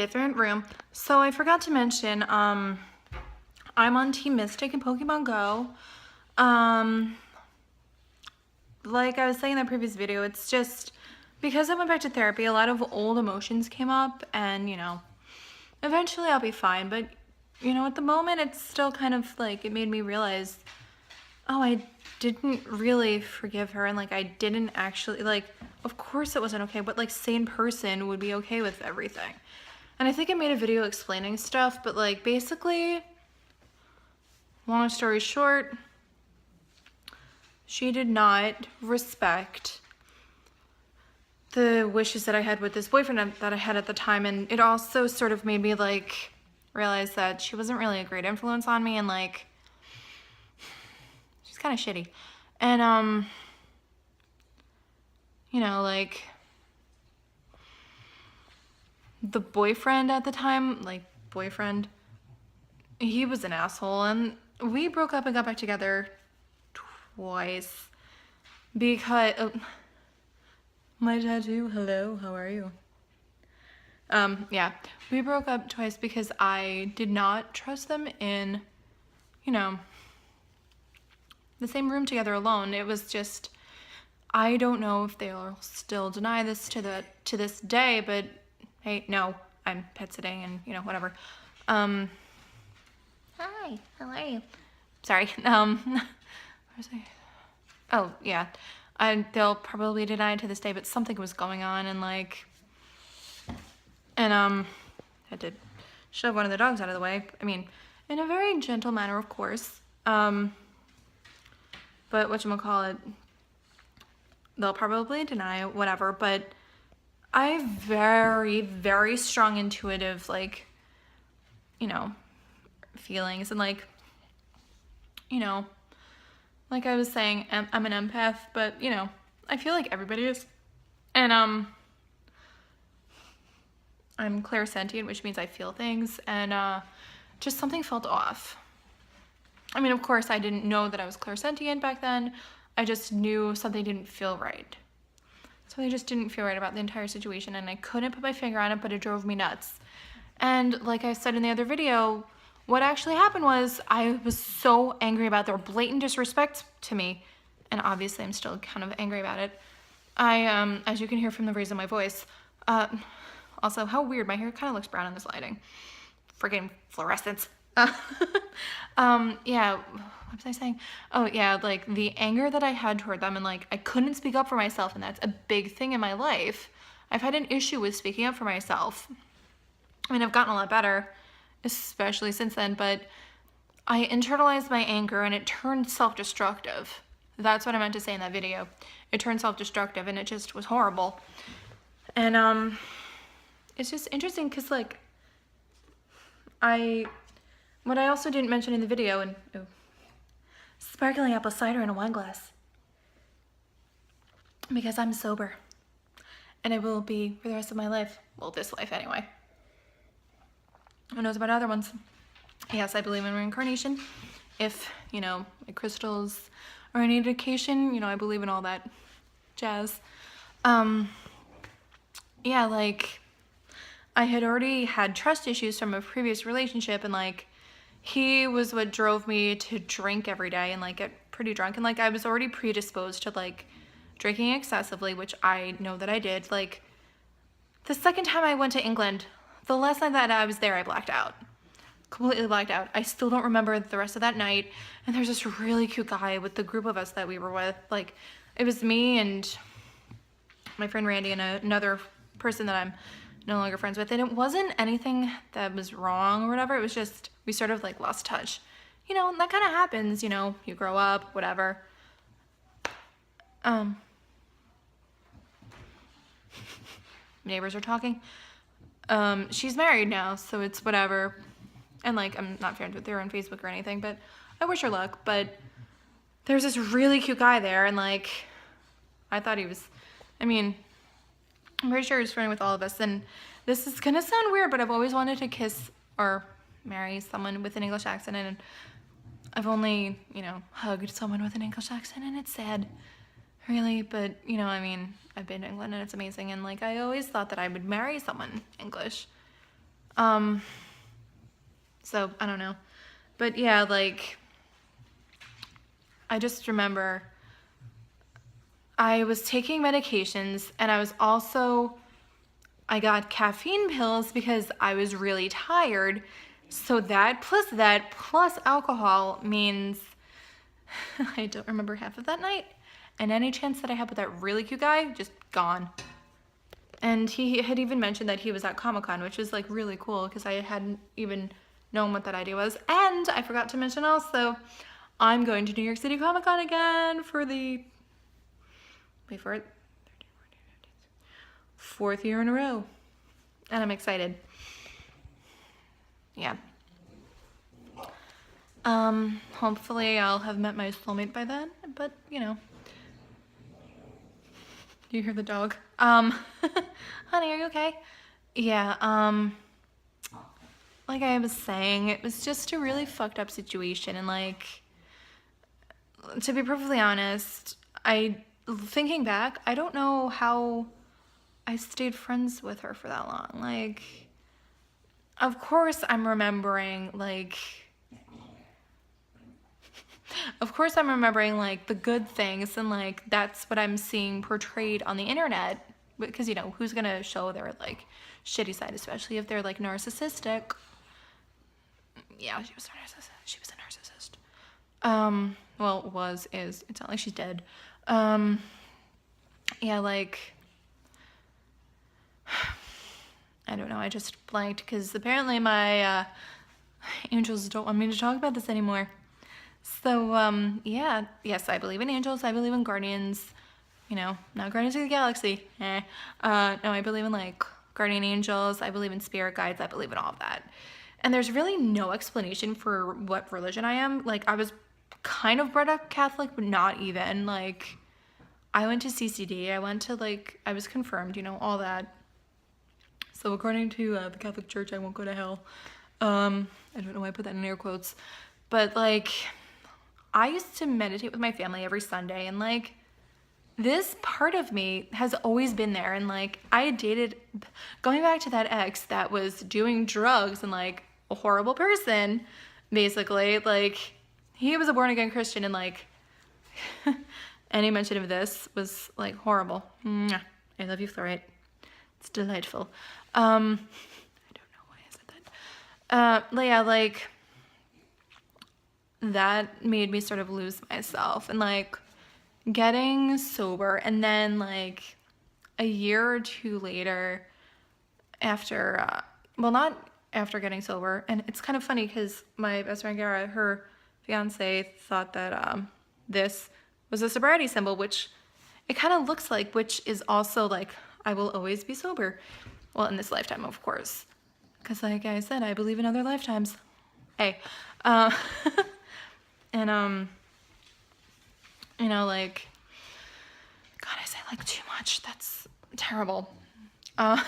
different room. So I forgot to mention, I'm on Team Mystic in Pokemon Go. Like I was saying in the previous video, it's just because I went back to therapy, a lot of old emotions came up, and eventually I'll be fine. But at the moment, it's still kind of like it made me realize, oh, I didn't really forgive her, and like I didn't actually, like, of course it wasn't okay, but like sane person would be okay with everything. And I think I made a video explaining stuff, but like basically, long story short, she did not respect the wishes that I had with this boyfriend that I had at the time, and it also sort of made me like realize that she wasn't really a great influence on me, and like she's kind of shitty. And like the boyfriend at the time, he was an asshole, and we broke up and got back together twice because my tattoo, hello, how are you? Yeah, we broke up twice because I did not trust them in, the same room together alone. It was just, I don't know if they'll still deny this to this day, but hey, no, I'm pet sitting and whatever. Hi, how are you? Sorry. Where was I? Oh yeah, they'll probably deny it to this day, but something was going on, and had to shove one of the dogs out of the way. I mean, in a very gentle manner, of course. But whatchamacallit, they'll probably deny it, whatever, but I have very, very strong intuitive, feelings, and like I was saying, I'm an empath, but I feel like everybody is. And I'm clairsentient, which means I feel things, and just something felt off. I mean, of course, I didn't know that I was clairsentient back then. I just knew something didn't feel right. Something just didn't feel right about the entire situation, and I couldn't put my finger on it, but it drove me nuts. And like I said in the other video, what actually happened was I was so angry about their blatant disrespect to me, and obviously I'm still kind of angry about it. I, as you can hear from the raise of my voice, also, how weird, my hair kind of looks brown in this lighting. Friggin' fluorescence. Yeah, what was I saying? Oh yeah, like the anger that I had toward them, and like I couldn't speak up for myself, and that's a big thing in my life. I've had an issue with speaking up for myself. I mean, I've gotten a lot better, especially since then, but I internalized my anger and it turned self-destructive. That's what I meant to say in that video. It turned self-destructive, and it just was horrible. And it's just interesting because like what I also didn't mention in the video, and sparkling apple cider in a wine glass, because I'm sober, and I will be for the rest of my life. Well, this life anyway. Who knows about other ones? Yes, I believe in reincarnation. If, my crystals are any indication, I believe in all that jazz. Yeah, like, I had already had trust issues from a previous relationship, and like, he was what drove me to drink every day and like get pretty drunk, and like I was already predisposed to like drinking excessively, which I know that I did. Like the second time I went to England, the last night that I was there, I blacked out. Completely blacked out. I still don't remember the rest of that night, and there's this really cute guy with the group of us that we were with. Like it was me and my friend Randy and another person that I'm no longer friends with, and it wasn't anything that was wrong or whatever. It was just we sort of like lost touch, that kind of happens, you grow up, whatever. Neighbors are talking. She's married now, so it's whatever, and like I'm not friends with her on Facebook or anything, but I wish her luck. But there's this really cute guy there, and like I thought he was, I'm pretty sure he's friendly with all of us, and this is gonna sound weird, but I've always wanted to kiss or marry someone with an English accent, and I've only, hugged someone with an English accent, and it's sad, really, but, I've been to England, and it's amazing, and, like, I always thought that I would marry someone English, So I don't know. But yeah, like, I just remember I was taking medications, and I got caffeine pills because I was really tired. So that plus alcohol means I don't remember half of that night. And any chance that I had with that really cute guy, just gone. And he had even mentioned that he was at Comic-Con, which was like really cool because I hadn't even known what that idea was. And I forgot to mention also, I'm going to New York City Comic-Con again for the, wait for it, 4th year in a row. And I'm excited. Yeah. Hopefully I'll have met my soulmate by then, but you know. You hear the dog? Honey, are you okay? Yeah, like I was saying, it was just a really fucked up situation, and like, to be perfectly honest, thinking back, I don't know how I stayed friends with her for that long. Like, of course I'm remembering, like, the good things, and like that's what I'm seeing portrayed on the internet, because you know, who's gonna show their like shitty side, especially if they're like narcissistic. Yeah, she was a narcissist. Well, is, it's not like she's dead. Yeah, like, I don't know, I just blanked because apparently my angels don't want me to talk about this anymore. So, yeah, yes, I believe in angels, I believe in guardians, you know, not Guardians of the Galaxy, no, I believe in, like, guardian angels, I believe in spirit guides, I believe in all of that. And there's really no explanation for what religion I am. Like, I was kind of brought up Catholic, but not even, like, I went to CCD, I went to, like, I was confirmed, you know, all that. So according to the Catholic Church, I won't go to hell. I don't know why I put that in air quotes, but, like, I used to meditate with my family every Sunday, and like, this part of me has always been there. And like, I dated, going back to that ex that was doing drugs and like a horrible person, basically, like, he was a born again Christian, and like, any mention of this was like horrible. Mwah. I love you, fluorite. It's delightful. I don't know why I said that. Yeah, like, that made me sort of lose myself, and like, getting sober, and then like a year or two later, after well, not after getting sober, and it's kind of funny because my best friend Gara, her fiance, thought that this was a sobriety symbol, which it kind of looks like, which is also like, I will always be sober, well, in this lifetime, of course, because like I said, I believe in other lifetimes. Hey, and you know, like, God, I say like too much. That's terrible. I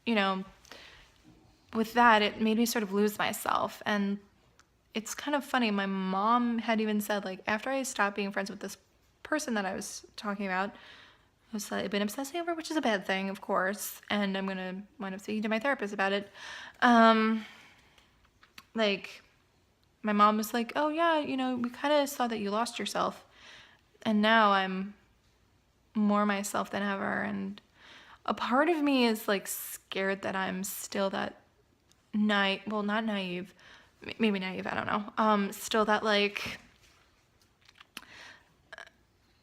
you know, with that, it made me sort of lose myself, and it's kind of funny. My mom had even said, like, after I stopped being friends with this person that I was talking about, I've been obsessing over, which is a bad thing, of course, and I'm gonna wind up speaking to my therapist about it. Like, my mom was like, oh yeah, you know, we kind of saw that you lost yourself, and now I'm more myself than ever, and a part of me is like scared that I'm still that not naive, maybe naive, I don't know, still that like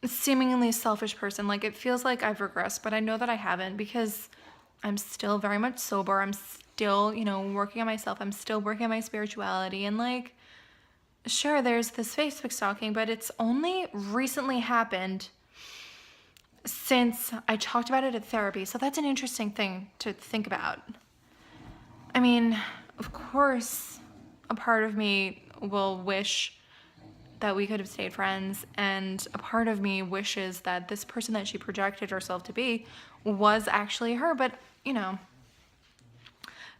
seemingly selfish person. Like, it feels like I've regressed, but I know that I haven't, because I'm still very much sober. I'm still, you know, working on myself. I'm still working on my spirituality, and like, sure, there's this Facebook stalking, but it's only recently happened since I talked about it at therapy. So that's an interesting thing to think about. I mean, of course, a part of me will wish that we could have stayed friends, and a part of me wishes that this person that she projected herself to be was actually her. But, you know,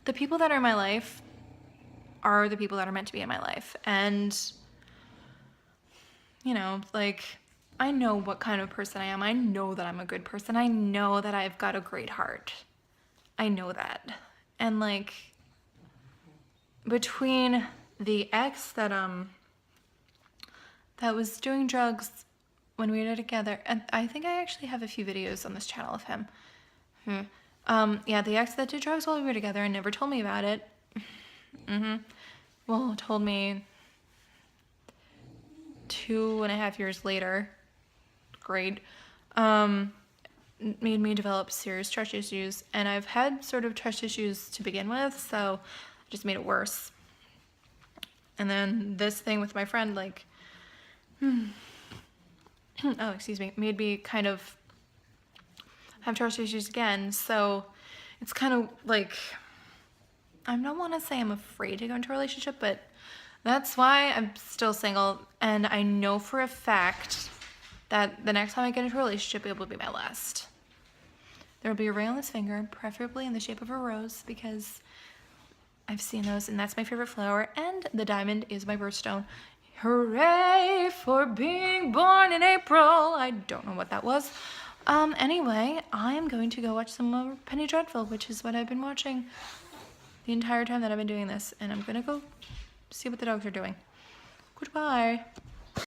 the people that are in my life are the people that are meant to be in my life. And, you know, like, I know what kind of person I am. I know that I'm a good person. I know that I've got a great heart. I know that. And like between the ex that was doing drugs when we were together, and I think I actually have a few videos on this channel of him. Yeah, the ex that did drugs while we were together and never told me about it. Well, told me 2.5 years later. Great. Made me develop serious trust issues, and I've had sort of trust issues to begin with, so it just made it worse. And then this thing with my friend, like, oh, excuse me, made me kind of have trust issues again. So it's kind of like, I don't want to say I'm afraid to go into a relationship, but that's why I'm still single. And I know for a fact that the next time I get into a relationship, it will be my last. There will be a ring on this finger, preferably in the shape of a rose, because I've seen those and that's my favorite flower. And the diamond is my birthstone. Hooray for being born in April. I don't know what that was. Anyway, I am going to go watch some more Penny Dreadful, which is what I've been watching the entire time that I've been doing this. And I'm gonna go see what the dogs are doing. Goodbye.